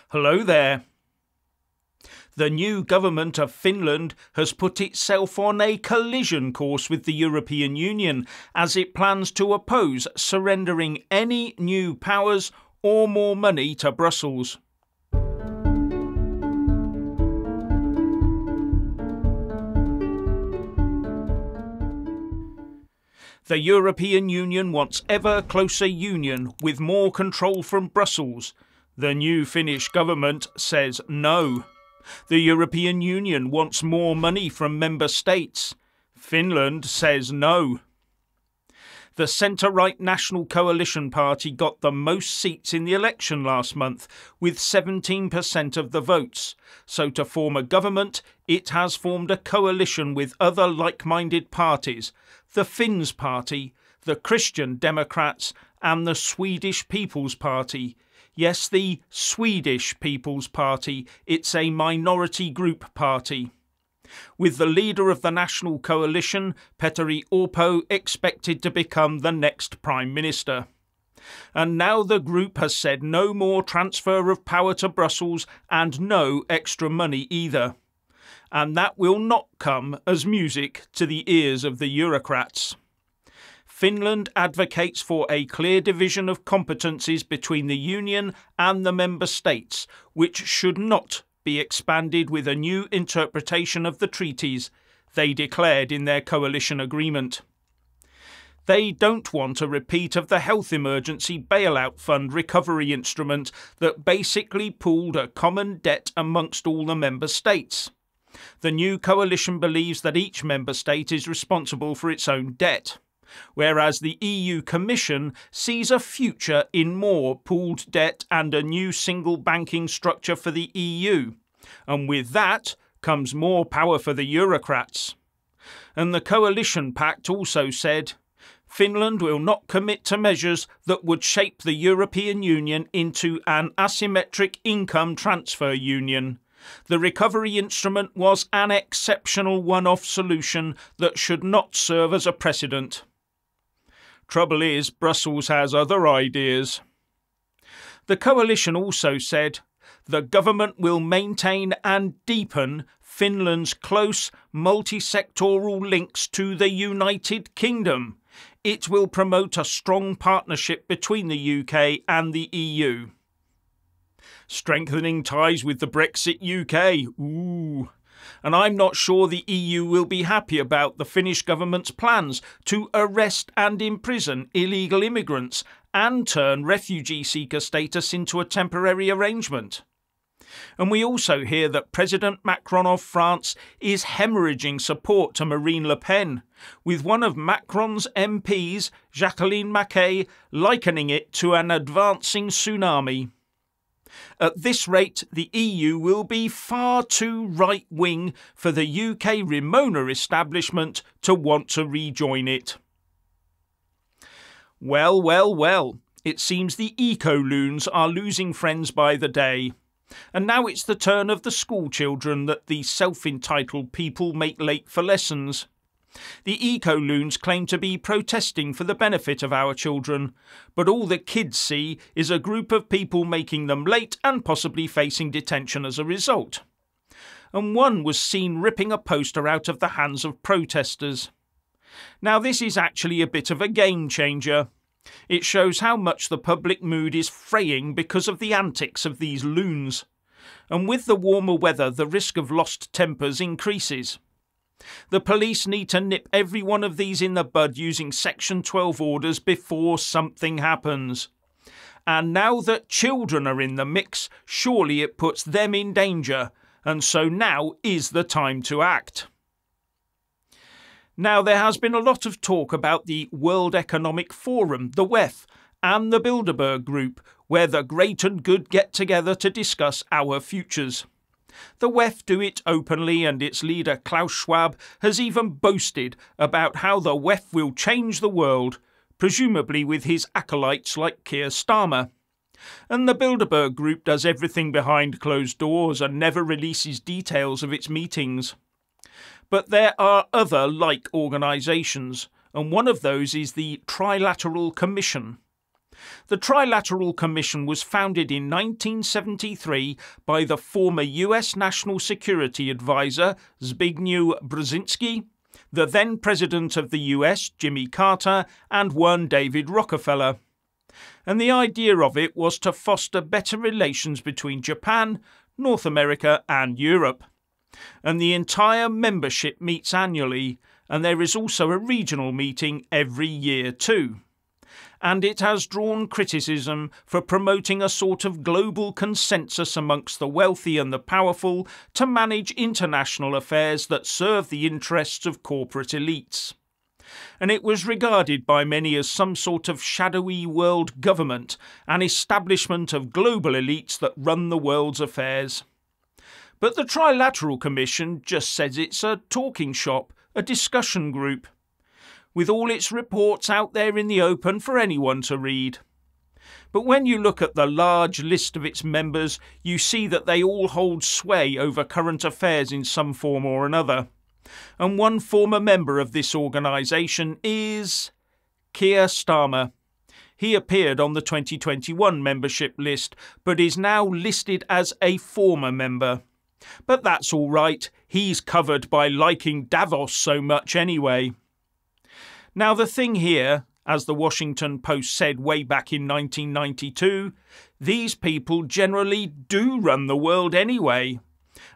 Hello there. The new government of Finland has put itself on a collision course with the European Union as it plans to oppose surrendering any new powers or more money to Brussels. The European Union wants ever closer union with more control from Brussels. The new Finnish government says no. The European Union wants more money from member states. Finland says no. The centre-right National Coalition Party got the most seats in the election last month, with 17% of the votes. So to form a government, it has formed a coalition with other like-minded parties, the Finns Party, the Christian Democrats and the Swedish People's Party. Yes, the Swedish People's Party. It's a minority group party. With the leader of the National Coalition, Petteri Orpo, expected to become the next Prime Minister. And now the group has said no more transfer of power to Brussels and no extra money either. And that will not come as music to the ears of the Eurocrats. Finland advocates for a clear division of competencies between the Union and the member states, which should not be expanded with a new interpretation of the treaties, they declared in their coalition agreement. They don't want a repeat of the health emergency bailout fund recovery instrument that basically pooled a common debt amongst all the member states. The new coalition believes that each member state is responsible for its own debt, whereas the EU Commission sees a future in more pooled debt and a new single banking structure for the EU. And with that comes more power for the Eurocrats. And the Coalition Pact also said, Finland will not commit to measures that would shape the European Union into an asymmetric income transfer union. The recovery instrument was an exceptional one-off solution that should not serve as a precedent. Trouble is, Brussels has other ideas. The coalition also said, the government will maintain and deepen Finland's close multi-sectoral links to the United Kingdom. It will promote a strong partnership between the UK and the EU. Strengthening ties with the Brexit UK. Ooh. And I'm not sure the EU will be happy about the Finnish government's plans to arrest and imprison illegal immigrants and turn refugee seeker status into a temporary arrangement. And we also hear that President Macron of France is hemorrhaging support to Marine Le Pen, with one of Macron's MPs, Jacqueline Mackay, likening it to an advancing tsunami. At this rate, the EU will be far too right-wing for the UK Ramona establishment to want to rejoin it. Well, well, well, it seems the eco-loons are losing friends by the day. And now it's the turn of the school children that the self-entitled people make late for lessons. The eco-loons claim to be protesting for the benefit of our children, but all the kids see is a group of people making them late and possibly facing detention as a result. And one was seen ripping a poster out of the hands of protesters. Now this is actually a bit of a game changer. It shows how much the public mood is fraying because of the antics of these loons. And with the warmer weather, the risk of lost tempers increases. The police need to nip every one of these in the bud using Section 12 orders before something happens. And now that children are in the mix, surely it puts them in danger, and so now is the time to act. Now there has been a lot of talk about the World Economic Forum, the WEF, and the Bilderberg Group, where the great and good get together to discuss our futures. The WEF do it openly, and its leader Klaus Schwab has even boasted about how the WEF will change the world, presumably with his acolytes like Keir Starmer. And the Bilderberg Group does everything behind closed doors and never releases details of its meetings. But there are other like organisations, and one of those is the Trilateral Commission. The Trilateral Commission was founded in 1973 by the former US National Security Advisor Zbigniew Brzezinski, the then President of the US Jimmy Carter, and one David Rockefeller. And the idea of it was to foster better relations between Japan, North America and Europe. And the entire membership meets annually, and there is also a regional meeting every year too. And it has drawn criticism for promoting a sort of global consensus amongst the wealthy and the powerful to manage international affairs that serve the interests of corporate elites. And it was regarded by many as some sort of shadowy world government, an establishment of global elites that run the world's affairs. But the Trilateral Commission just says it's a talking shop, a discussion group, with all its reports out there in the open for anyone to read. But when you look at the large list of its members, you see that they all hold sway over current affairs in some form or another. And one former member of this organisation is Keir Starmer. He appeared on the 2021 membership list, but is now listed as a former member. But that's all right, he's covered by liking Davos so much anyway. Now the thing here, as the Washington Post said way back in 1992, these people generally do run the world anyway.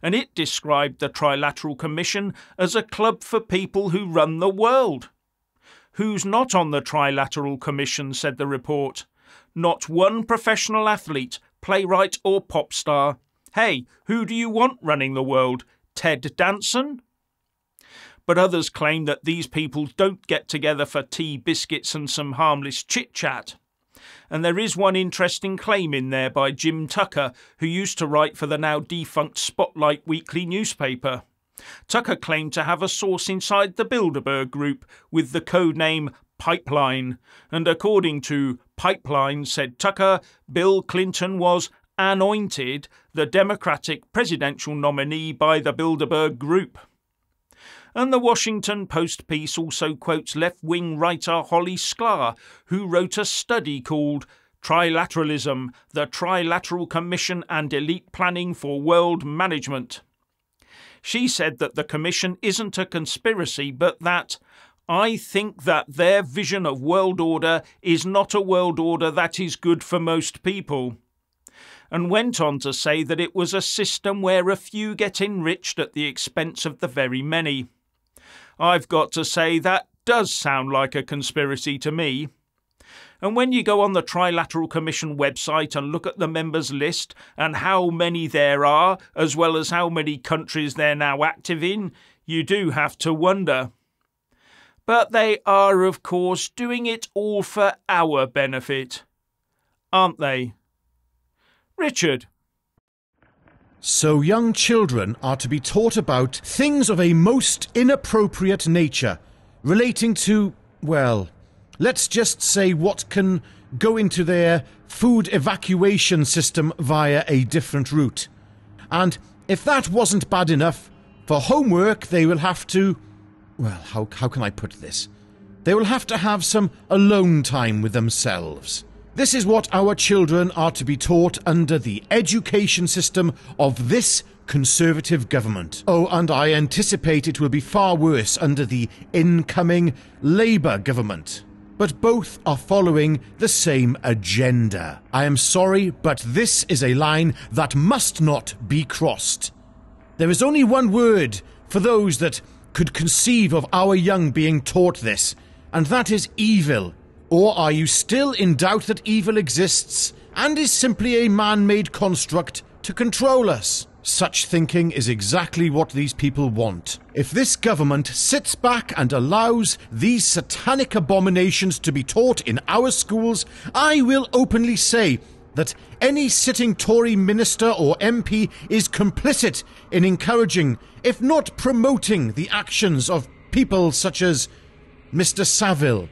And it described the Trilateral Commission as a club for people who run the world. Who's not on the Trilateral Commission, said the report? Not one professional athlete, playwright or pop star. Hey, who do you want running the world? Ted Danson? But others claim that these people don't get together for tea, biscuits and some harmless chit-chat. And there is one interesting claim in there by Jim Tucker, who used to write for the now defunct Spotlight weekly newspaper. Tucker claimed to have a source inside the Bilderberg Group with the codename Pipeline, and according to Pipeline, said Tucker, Bill Clinton was anointed the Democratic presidential nominee by the Bilderberg Group. And the Washington Post piece also quotes left-wing writer Holly Sklar, who wrote a study called Trilateralism, the Trilateral Commission and Elite Planning for World Management. She said that the Commission isn't a conspiracy, but that I think that their vision of world order is not a world order that is good for most people. And went on to say that it was a system where a few get enriched at the expense of the very many. I've got to say that does sound like a conspiracy to me. And when you go on the Trilateral Commission website and look at the members list and how many there are, as well as how many countries they're now active in, you do have to wonder. But they are, of course, doing it all for our benefit, aren't they? Richard. So young children are to be taught about things of a most inappropriate nature, relating to, well, let's just say what can go into their food evacuation system via a different route. And if that wasn't bad enough, for homework they will have to, well, how can I put this? They will have to have some alone time with themselves. This is what our children are to be taught under the education system of this Conservative government. Oh, and I anticipate it will be far worse under the incoming Labour government. But both are following the same agenda. I am sorry, but this is a line that must not be crossed. There is only one word for those that could conceive of our young being taught this, and that is evil. Or are you still in doubt that evil exists and is simply a man-made construct to control us? Such thinking is exactly what these people want. If this government sits back and allows these satanic abominations to be taught in our schools, I will openly say that any sitting Tory minister or MP is complicit in encouraging, if not promoting, the actions of people such as Mr. Saville.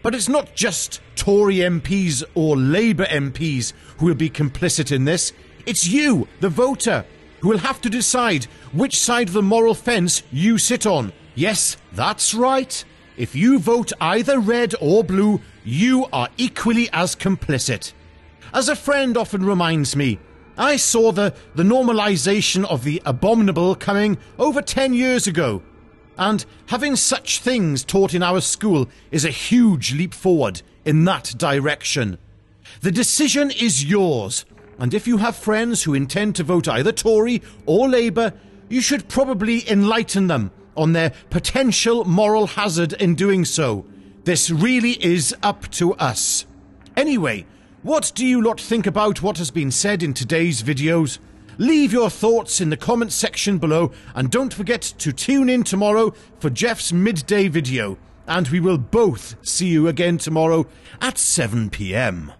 But it's not just Tory MPs or Labour MPs who will be complicit in this. It's you, the voter, who will have to decide which side of the moral fence you sit on. Yes, that's right. if you vote either red or blue, you are equally as complicit. As a friend often reminds me, I saw the normalisation of the abominable coming over 10 years ago, and having such things taught in our school is a huge leap forward in that direction. The decision is yours, and if you have friends who intend to vote either Tory or Labour, you should probably enlighten them on their potential moral hazard in doing so. This really is up to us. Anyway, what do you lot think about what has been said in today's videos? Leave your thoughts in the comments section below, and don't forget to tune in tomorrow for Jeff's midday video, and we will both see you again tomorrow at 7 PM.